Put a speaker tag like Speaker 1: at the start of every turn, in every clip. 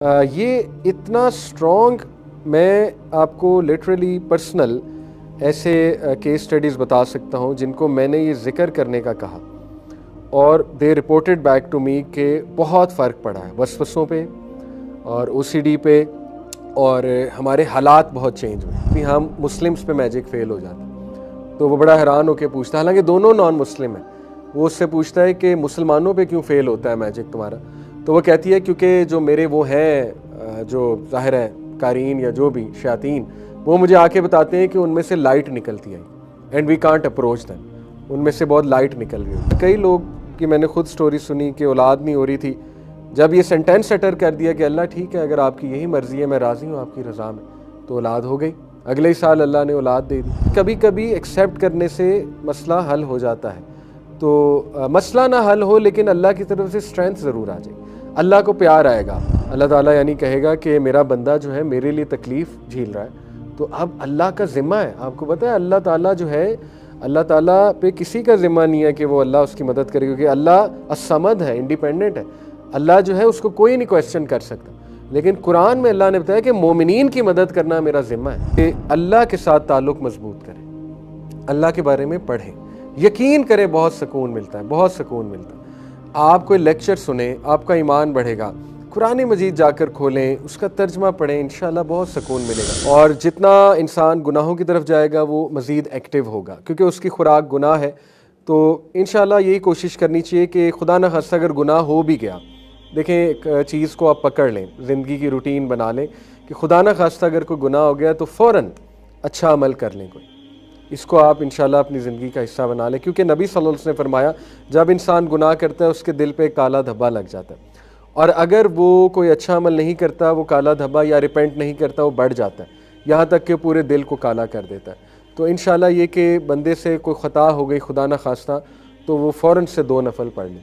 Speaker 1: ये इतना स्ट्रॉन्ग मैं आपको लिटरली पर्सनल ऐसे केस स्टडीज़ बता सकता हूँ जिनको मैंने ये ज़िक्र करने का कहा और they reported back to me कि बहुत फ़र्क पड़ा है वसवसों पे और ओसीडी पे और हमारे हालात बहुत चेंज हुए कि हम मुस्लिम्स पे मैजिक फ़ेल हो जाता है। तो वो बड़ा हैरान होकर पूछता है, हालांकि दोनों नॉन मुस्लिम हैं, वो उससे पूछता है कि मुसलमानों पे क्यों फ़ेल होता है मैजिक तुम्हारा। तो वो कहती है क्योंकि जो मेरे वो हैं जो ज़ाहिर है कारीन या जो भी शयातीन, वो मुझे आके बताते हैं कि उनमें से लाइट निकलती है and we can't approach them, उनमें से बहुत लाइट निकल रही है। कई लोग की मैंने खुद स्टोरी सुनी कि औलाद नहीं हो रही थी, जब ये सेंटेंस अटर कर दिया कि अल्लाह ठीक है अगर आपकी यही मर्ज़ी है मैं राज़ी हूँ आपकी रज़ा में, तो औलाद हो गई। अगले ही साल अल्लाह ने औलाद दे दी। कभी कभी एक्सेप्ट करने से मसला हल हो जाता है। तो मसला ना हल हो लेकिन अल्लाह की तरफ से स्ट्रेंथ ज़रूर आ जाए, अल्लाह को प्यार आएगा। अल्लाह ताला यानी कहेगा कि मेरा बंदा जो है मेरे लिए तकलीफ़ झेल रहा है, तो अब अल्लाह का ज़िम्मा है। आपको पता है अल्लाह ताला जो है, अल्लाह ताला पे किसी का ज़िम्मा नहीं है कि वो अल्लाह उसकी मदद करे, क्योंकि अल्लाह असमद है, इंडिपेंडेंट है। अल्लाह जो है उसको कोई नहीं क्वेश्चन कर सकता। लेकिन कुरान में अल्लाह ने बताया कि मोमिनीन की मदद करना मेरा ज़िम्मा है, कि अल्लाह के साथ ताल्लुक़ मजबूत करें, अल्लाह के बारे में पढ़ें, यकीन करें बहुत सुकून मिलता है, बहुत सुकून मिलता है। आप कोई लेक्चर सुने आपका ईमान बढ़ेगा, कुरान मजीद जाकर खोलें, उसका तर्जमा पढ़ें, इंशाल्लाह बहुत सुकून मिलेगा। और जितना इंसान गुनाहों की तरफ जाएगा वो मज़ीद एक्टिव होगा, क्योंकि उसकी खुराक गुनाह है। तो इंशाल्लाह यही कोशिश करनी चाहिए कि खुदा न खास्ता अगर गुनाह हो भी गया, देखें एक चीज़ को आप पकड़ लें, ज़िंदगी की रूटीन बना लें कि खुदा न खास्ता अगर कोई गुनाह हो गया तो फ़ौरन अच्छा अमल कर लें कोई, इसको आप इंशाल्लाह अपनी ज़िंदगी का हिस्सा बना लें। क्योंकि नबी सल्लल्लाहु अलैहि वसल्लम ने फरमाया जब इंसान गुनाह करता है उसके दिल पे काला धब्बा लग जाता है, और अगर वो कोई अच्छा अमल नहीं करता वो काला धब्बा या रिपेंट नहीं करता वो बढ़ जाता है, यहाँ तक कि पूरे दिल को काला कर देता है। तो इंशाल्लाह ये कि बंदे से कोई ख़ता हो गई खुदा न खास्ता, तो वो फ़ौरन से 2 नफल पढ़ लें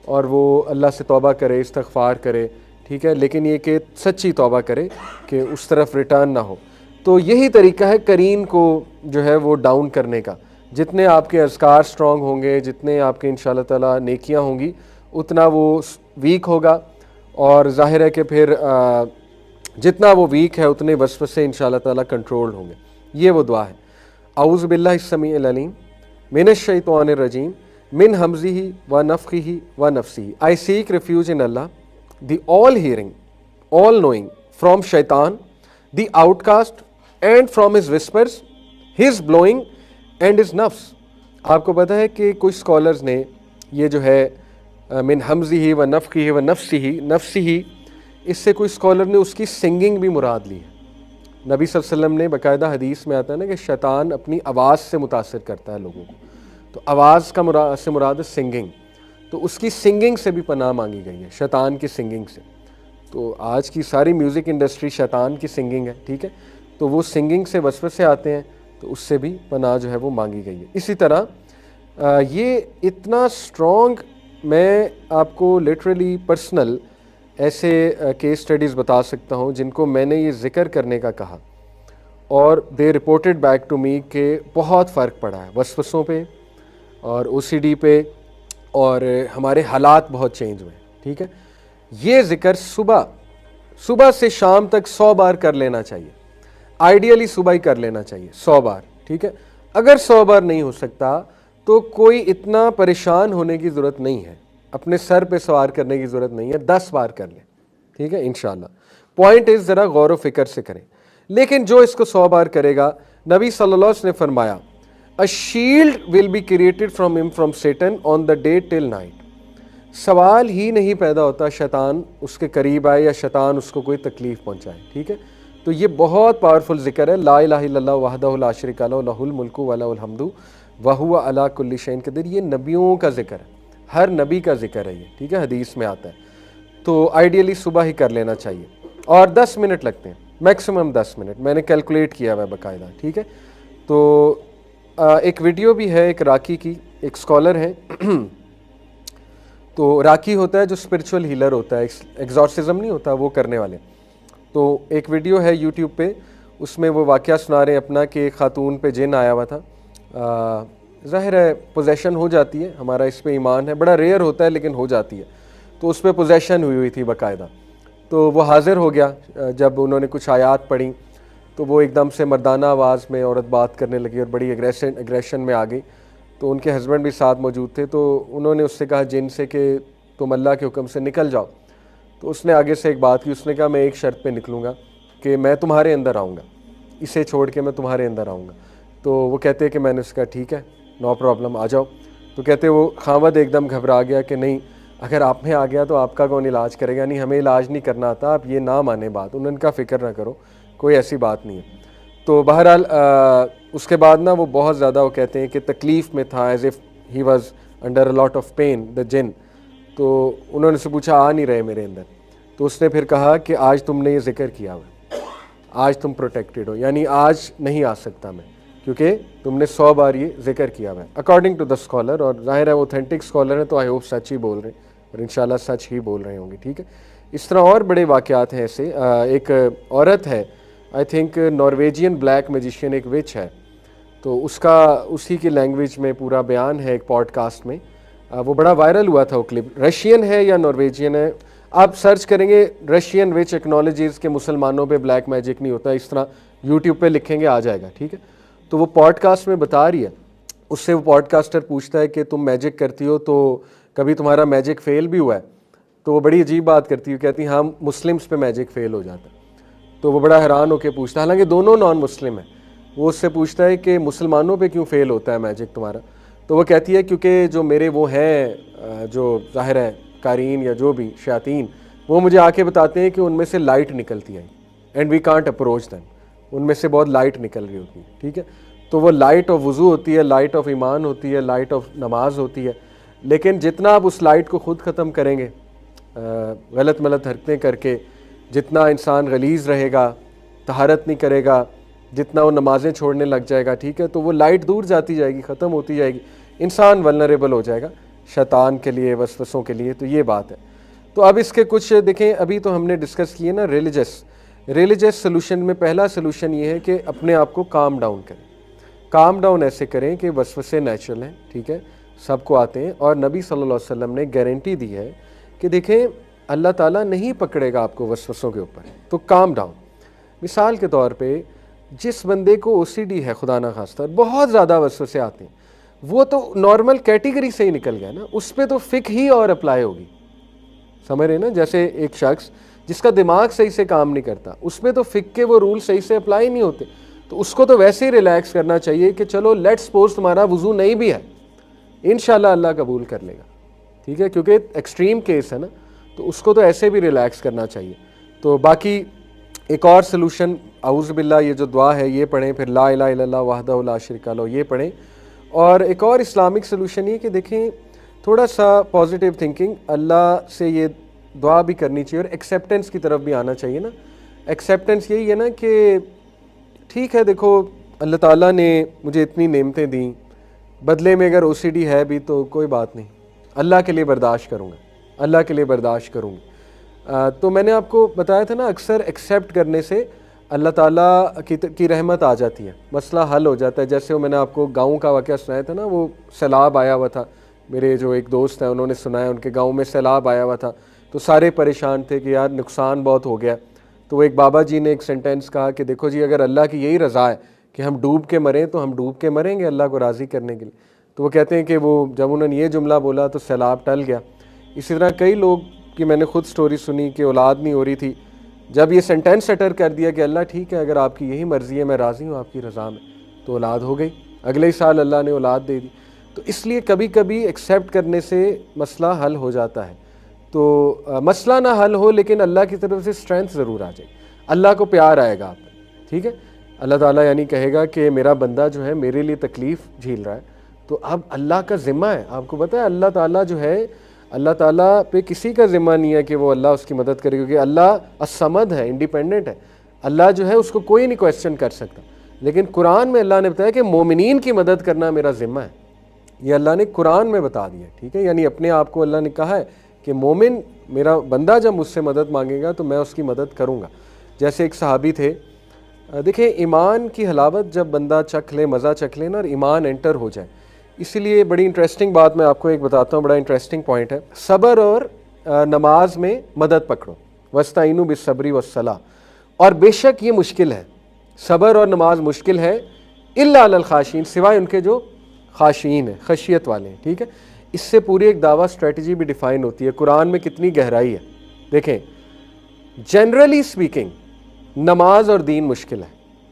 Speaker 1: और वो अल्लाह से तौबा करे, इस्तग़फ़ार करे, ठीक है, लेकिन ये कि सच्ची तौबा करे कि उस तरफ रिटर्न ना हो। तो यही तरीका है करीन को जो है वो डाउन करने का। जितने आपके अज़कार स्ट्रॉन्ग होंगे, जितने आपके इंशाअल्लाह ताला नेकियां होंगी, उतना वो वीक होगा। और ज़ाहिर है कि फिर जितना वो वीक है उतने वसवसे इंशाअल्लाह ताला कंट्रोल होंगे। ये वो दुआ है, औज़ु बिल्लाहिस समीइल अलीम मिनश शैतानिर रजीम मिन हमज़िही व नफ़ख़िही व नफ़्सिही। I seek refuge in Allah the all hearing, all knowing, from शैतान the outcast and from his whispers, his blowing and his नफ्स। आपको पता है कि कुछ स्कॉलर्स ने ये जो है मिन हमज़िही व नफ़ख़िही व नफ़्सिही, इससे कोई स्कॉलर ने उसकी सिंगिंग भी मुराद ली है। नबी सल्लल्लाहु अलैहि वसल्लम ने बाकायदा हदीस में आता है ना कि शैतान अपनी आवाज़ से मुतासर करता है लोगों को, तो आवाज़ का से मुराद है सिंगिंग, तो उसकी सिंगिंग से भी पनाह मांगी गई है, शैतान की सिंगिंग से। तो आज की सारी म्यूज़िक इंडस्ट्री शैतान की सिंगिंग है, ठीक है, तो वो सिंगिंग से वसवसे आते हैं, तो उससे भी पनाह जो है वो मांगी गई है। इसी तरह ये इतना स्ट्रॉन्ग मैं आपको लिटरली पर्सनल ऐसे केस स्टडीज़ बता सकता हूँ जिनको मैंने ये ज़िक्र करने का कहा और they reported back to me कि बहुत फ़र्क पड़ा है वसवसों पे और ओसीडी पे और हमारे हालात बहुत चेंज हुए, ठीक है। ये ज़िक्र सुबह से शाम तक 100 बार कर लेना चाहिए, आइडियली सुबह ही कर लेना चाहिए 100 बार, ठीक है। अगर 100 बार नहीं हो सकता तो कोई इतना परेशान होने की ज़रूरत नहीं है, अपने सर पे सवार करने की ज़रूरत नहीं है, 10 बार कर लें, ठीक है, इंशाल्लाह। पॉइंट इज़ ज़रा गौर व फिक्र से करें। लेकिन जो इसको 100 बार करेगा, नबी सल्लल्लाहु अलैहि वसल्लम ने फरमाया a shield will be created from him from Satan on the day till night. सवाल ही नहीं पैदा होता शैतान उसके करीब आए या शैतान उसको कोई तकलीफ़ पहुँचाए, ठीक है। तो ये बहुत पावरफुल ज़िक्र है, ला इलाहा इल्लल्लाह वहदहु ला शरीका लहु लहुल मुल्कु व लहुल हम्दु व हुवा अला कुल्लि शैइन क़दीर। ये नबियों का ज़िक्र है, हर नबी का ज़िक्र है ये, ठीक है, हदीस में आता है। तो आइडियली सुबह ही कर लेना चाहिए और 10 मिनट लगते हैं, मैक्सिमम 10 मिनट, मैंने कैलकुलेट किया हुआ है बाकायदा, ठीक है। तो एक वीडियो भी है एक राकी की, एक स्कॉलर है तो राकी होता है जो स्पिरिचुअल हीलर होता है, एग्जॉर्सिज्म नहीं होता वो करने वाले। तो एक वीडियो है यूट्यूब पे, उसमें वो वाक़या सुना रहे हैं अपना कि खातून पे जिन आया हुआ था। ज़ाहिर है पोजेशन हो जाती है, हमारा इस पे ईमान है, बड़ा रेयर होता है लेकिन हो जाती है। तो उस पर पोजेशन हुई थी बाकायदा। तो वो हाज़िर हो गया। जब उन्होंने कुछ आयात पढ़ी तो वो एकदम से मर्दाना आवाज़ में औरत बात करने लगी और बड़ी एग्रेशन में आ गई। तो उनके हस्बैंड भी साथ मौजूद थे, तो उन्होंने उससे कहा जिन से कि तुम अल्लाह के हुक्म से निकल जाओ। तो उसने आगे से एक बात की, उसने कहा मैं एक शर्त पे निकलूँगा कि मैं तुम्हारे अंदर आऊँगा, इसे छोड़ के मैं तुम्हारे अंदर आऊँगा। तो वो कहते हैं कि मैंने उसका ठीक है, नो प्रॉब्लम, आ जाओ। तो कहते वो खामद एकदम घबरा गया कि नहीं, अगर आप में आ गया तो आपका कौन इलाज करेगा, नहीं हमें इलाज नहीं करना आता, आप ये ना माने बात। उन्होंने कहा फ़िक्र ना करो, कोई ऐसी बात नहीं है। तो बहरहाल उसके बाद ना वो बहुत ज़्यादा, वो कहते हैं कि तकलीफ़ में था, as if he was under a lot of pain, the जिन। तो उन्होंने से पूछा आ नहीं रहे मेरे अंदर। तो उसने फिर कहा कि आज तुमने ये जिक्र किया हुआ, आज तुम प्रोटेक्टेड हो, यानी आज नहीं आ सकता मैं, क्योंकि तुमने 100 बार ये जिक्र किया हुआ है, अकॉर्डिंग टू द स्कॉलर। और जाहिर है ऑथेंटिक स्कॉलर है तो आई होप सच ही बोल रहे हैं और इंशाल्लाह सच ही बोल रहे होंगे, ठीक है। इस तरह और बड़े वाक़यात हैं ऐसे। एक औरत है, I think Norwegian black magician, एक विच है, तो उसका उसी की लैंग्वेज में पूरा बयान है एक पॉडकास्ट में। वो बड़ा वायरल हुआ था वो क्लिप। रशियन है या नॉर्वेजियन है, आप सर्च करेंगे रशियन विच एक्नॉलेजेस के मुसलमानों पे ब्लैक मैजिक नहीं होता, इस तरह यूट्यूब पे लिखेंगे आ जाएगा, ठीक है। तो वो पॉडकास्ट में बता रही है, उससे वो पॉडकास्टर पूछता है कि तुम मैजिक करती हो तो कभी तुम्हारा मैजिक फ़ेल भी हुआ है? तो वो बड़ी अजीब बात करती है, कहती हाँ मुस्लिम्स पे मैजिक फ़ेल हो जाता है। तो वो बड़ा हैरान होकर पूछता है, हालांकि दोनों नॉन मुस्लिम हैं, वो उससे पूछता है कि मुसलमानों पे क्यों फ़ेल होता है मैजिक तुम्हारा? तो वो कहती है क्योंकि जो मेरे वो हैं जो ज़ाहिर है कारीन या जो भी शयातीन, वो मुझे आके बताते हैं कि उनमें से लाइट निकलती है and we can't approach them, उनमें से बहुत लाइट निकल रही होती है, ठीक है। तो वो लाइट ऑफ वज़ू होती है, लाइट ऑफ ईमान होती है, लाइट ऑफ नमाज होती है, लेकिन जितना आप उस लाइट को ख़ुद ख़त्म करेंगे गलत मलत हरकतें करके, जितना इंसान गलीज़ रहेगा, तहारत नहीं करेगा, जितना वो नमाज़ें छोड़ने लग जाएगा, ठीक है, तो वो लाइट दूर जाती जाएगी, ख़त्म होती जाएगी, इंसान वल्नरेबल हो जाएगा शैतान के लिए, वसवसों के लिए। तो ये बात है। तो अब इसके कुछ देखें, अभी तो हमने डिस्कस किए ना रिलीजियस सोल्यूशन में पहला सोल्यूशन ये है कि अपने आप को काम डाउन करें। काम डाउन ऐसे करें कि वसवसे नेचुरल हैं, ठीक है, सबको आते हैं, और नबी सल्लल्लाहु अलैहि वसल्लम ने गारंटी दी है कि देखें अल्लाह ताला नहीं पकड़ेगा आपको वसवसों के ऊपर, तो काम डाउन। मिसाल के तौर पे जिस बंदे को ओसीडी है, खुदा ना खास्ता, बहुत ज़्यादा वसवसे आते हैं, वो तो नॉर्मल कैटेगरी से ही निकल गया ना, उस पर तो फ़िक ही और अप्लाई होगी, समझ रहे ना। जैसे एक शख्स जिसका दिमाग सही से काम नहीं करता, उसमें तो फ़िक के वो रूल सही से अप्लाई नहीं होते, तो उसको तो वैसे ही रिलैक्स करना चाहिए कि चलो लेट्स सपोज तुम्हारा वज़ू नहीं भी है, इंशाल्लाह अल्लाह कबूल कर लेगा, ठीक है, क्योंकि एक्सट्रीम केस है ना, तो उसको तो ऐसे भी रिलैक्स करना चाहिए। तो बाकी एक और सलूशन, औज़ु बिल्लाह, ये जो दुआ है ये पढ़ें, फिर ला इलाहा इल्लल्लाह वहदहु ला शरीका लहू ये पढ़ें। और एक और इस्लामिक सलूशन ये कि देखें थोड़ा सा पॉजिटिव थिंकिंग, अल्लाह से ये दुआ भी करनी चाहिए और एक्सेप्टेंस की तरफ भी आना चाहिए ना। एक्सेप्टेंस यही है ना कि ठीक है, देखो अल्लाह ताला ने मुझे इतनी नेमतें दी, बदले में अगर ओसीडी है भी तो कोई बात नहीं, अल्लाह के लिए बर्दाश्त करूँगा, अल्लाह के लिए बर्दाश्त करूँगी। तो मैंने आपको बताया था ना, अक्सर एक्सेप्ट करने से अल्लाह ताला की रहमत आ जाती है, मसला हल हो जाता है। जैसे वो मैंने आपको गाँव का वाक़या सुनाया था ना, वो सैलाब आया हुआ था, मेरे जो एक दोस्त हैं उन्होंने सुनाया, उनके गांव में सैलाब आया हुआ था, तो सारे परेशान थे कि यार नुकसान बहुत हो गया। तो एक बाबा जी ने एक सेंटेंस कहा कि देखो जी, अगर अल्लाह की यही रज़ा है कि हम डूब के मरें तो हम डूब के मरेंगे अल्लाह को राज़ी करने के लिए। तो वो कहते हैं कि वो जब उन्होंने ये जुमला बोला तो सैलाब टल गया। इसी तरह कई लोग की मैंने खुद स्टोरी सुनी कि औलाद नहीं हो रही थी, जब ये सेंटेंस अटर कर दिया कि अल्लाह ठीक है, अगर आपकी यही मर्ज़ी है, मैं राज़ी हूँ आपकी रज़ा में, तो औलाद हो गई, अगले ही साल अल्लाह ने औलाद दे दी। तो इसलिए कभी कभी एक्सेप्ट करने से मसला हल हो जाता है। तो मसला ना हल हो, लेकिन अल्लाह की तरफ से स्ट्रेंथ ज़रूर आ जाए, अल्लाह को प्यार आएगा आप, ठीक है। अल्लाह ताला यानी कहेगा कि मेरा बंदा जो है मेरे लिए तकलीफ़ झेल रहा है, तो अब अल्लाह का ज़िम्मा है। आपको पता है अल्लाह ताला जो है, अल्लाह ताला पे किसी का ज़िम्मा नहीं है कि वो अल्लाह उसकी मदद करे, क्योंकि अल्लाह असमद है, इंडिपेंडेंट है। अल्लाह जो है उसको कोई नहीं क्वेश्चन कर सकता। लेकिन कुरान में अल्लाह ने बताया कि मोमिनीन की मदद करना मेरा ज़िम्मा है, ये अल्लाह ने कुरान में बता दिया, ठीक है। यानी अपने आप को अल्लाह ने कहा है कि मोमिन, मेरा बंदा जब मुझसे मदद मांगेगा तो मैं उसकी मदद करूँगा। जैसे एक सहाबी थे, देखिए ईमान की हलावत जब बंदा चख ले, मज़ा चख ले ना, और ईमान एंटर हो जाए, इसीलिए बड़ी इंटरेस्टिंग मैं आपको एक बताता हूँ, बड़ा इंटरेस्टिंग पॉइंट है। सब्र और नमाज में मदद पकड़ो, वस्ताइनु बिस्सब्री वस्सला, और बेशक ये मुश्किल है, सब्र और नमाज मुश्किल है, इल्ला अलल खाशीन, सिवाय उनके जो खाशीन है, खशियत वाले हैं। ठीक है, इससे पूरी एक दावा स्ट्रेटजी भी डिफाइन होती है। कुरान में कितनी गहराई है। देखें, जनरली स्पीकिंग नमाज और दीन मुश्किल है,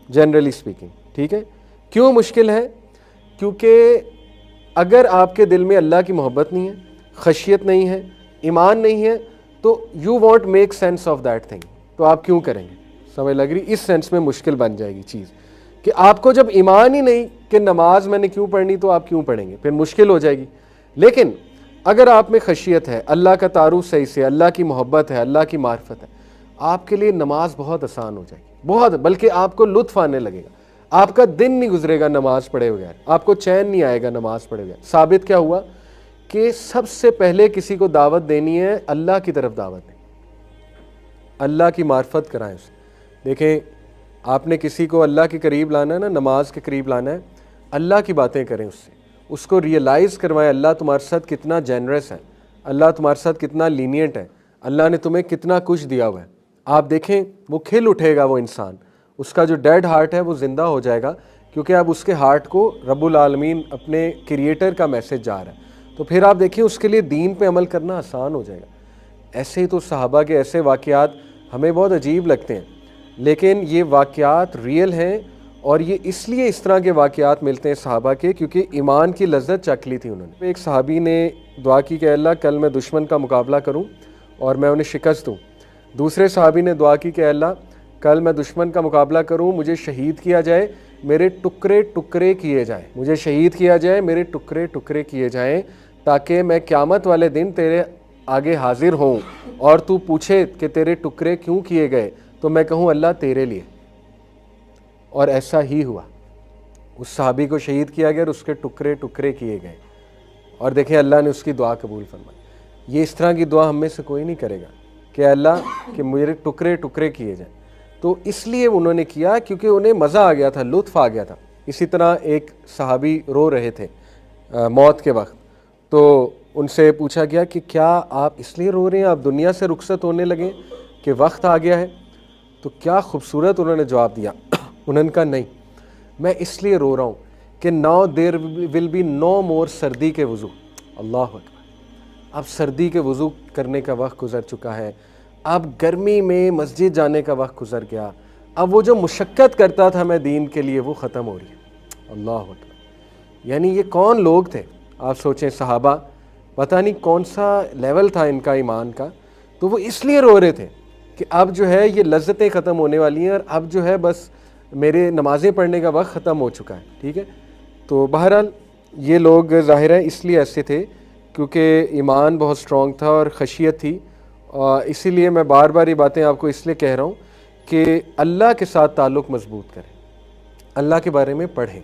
Speaker 1: जनरली स्पीकिंग। ठीक है, क्यों मुश्किल है? क्योंकि अगर आपके दिल में अल्लाह की मोहब्बत नहीं है, खशियत नहीं है, ईमान नहीं है, तो you want make sense of that thing, तो आप क्यों करेंगे? समझ लग रही? इस सेंस में मुश्किल बन जाएगी चीज़ कि आपको जब ईमान ही नहीं कि नमाज मैंने क्यों पढ़नी, तो आप क्यों पढ़ेंगे? फिर मुश्किल हो जाएगी। लेकिन अगर आप में खशियत है, अल्लाह का तारुफ सही से, अल्लाह की मोहब्बत है, अल्लाह की मार्फत है, आपके लिए नमाज बहुत आसान हो जाएगी, बहुत, बल्कि आपको लुत्फ आने लगेगा। आपका दिन नहीं गुजरेगा नमाज पढ़े बगैर, आपको चैन नहीं आएगा नमाज पढ़े बगैर। साबित क्या हुआ कि सबसे पहले किसी को दावत देनी है, अल्लाह की तरफ दावत दें, अल्लाह की मार्फत कराएं उसे। देखें, आपने किसी को अल्लाह के करीब लाना है ना, नमाज के करीब लाना है, अल्लाह की बातें करें उससे, उसको रियलाइज़ करवाएं अल्लाह तुम्हारे साथ कितना जेनरस है, अल्लाह तुम्हारे साथ कितना लीनियंट है, अल्लाह ने तुम्हें कितना कुछ दिया हुआ है। आप देखें, वो खिल उठेगा, वो इंसान, उसका जो डेड हार्ट है वो ज़िंदा हो जाएगा, क्योंकि अब उसके हार्ट को रब्बुल आलमीन अपने क्रिएटर का मैसेज जा रहा है। तो फिर आप देखिए, उसके लिए दीन पे अमल करना आसान हो जाएगा। ऐसे ही तो सहाबा के ऐसे वाक़यात हमें बहुत अजीब लगते हैं, लेकिन ये वाक़यात रियल हैं, और ये इसलिए इस तरह के वाक़यात मिलते हैं सहाबा के, क्योंकि ईमान की लज्जत चख ली थी उन्होंने। एक सहाबी ने दुआ की कि अल्लाह कल मैं दुश्मन का मुकाबला करूं और मैं उन्हें शिकस्त दूं। दूसरे सहाबी ने दुआ की कि अल्लाह कल मैं दुश्मन का मुकाबला करूं, मुझे शहीद किया जाए, मेरे टुकड़े टुकड़े किए जाएँ, मुझे शहीद किया जाए, मेरे टुकड़े टुकड़े किए जाएँ, ताकि मैं क़यामत वाले दिन तेरे आगे हाजिर होऊं और तू पूछे कि तेरे टुकड़े क्यों किए गए, तो मैं कहूँ अल्लाह तेरे लिए। और ऐसा ही हुआ, उस सहाबी को शहीद किया गया और उसके टुकड़े टुकड़े किए गए, और देखें अल्लाह ने उसकी दुआ कबूल फरमाई। ये इस तरह की दुआ हम में से कोई नहीं करेगा कि अल्लाह कि मेरे टुकड़े टुकड़े किए जाएं। तो इसलिए उन्होंने किया क्योंकि उन्हें मज़ा आ गया था, लुत्फ़ आ गया था। इसी तरह एक सहाबी रो रहे थे मौत के वक्त, तो उनसे पूछा गया कि क्या आप इसलिए रो रहे हैं, आप दुनिया से रुखसत होने लगे कि वक्त आ गया है? तो क्या खूबसूरत उन्होंने जवाब दिया। उन्होंने कहा नहीं, मैं इसलिए रो रहा हूँ कि now there will be no more सर्दी के वज़ू। अल्लाह अकबर, अब सर्दी के वज़ू करने का वक्त गुज़र चुका है, अब गर्मी में मस्जिद जाने का वक्त गुज़र गया, अब वो जो मुशक्क़त करता था मैं दीन के लिए वो ख़त्म हो रही है। अल्लाह अकबर। यानी ये कौन लोग थे? आप सोचें, सहाबा, पता नहीं कौन सा लेवल था इनका ईमान का। तो वो इसलिए रो रहे थे कि अब जो है ये लज्जतें ख़त्म होने वाली हैं, और अब जो है बस मेरे नमाज़ें पढ़ने का वक्त ख़त्म हो चुका है। ठीक है, तो बहरहाल ये लोग ज़ाहिर है इसलिए ऐसे थे क्योंकि ईमान बहुत स्ट्रॉन्ग था और खशियत थी। इसीलिए मैं बार बार ये बातें आपको इसलिए कह रहा हूँ कि अल्लाह के साथ ताल्लुक़ मज़बूत करें, अल्लाह के बारे में पढ़ें।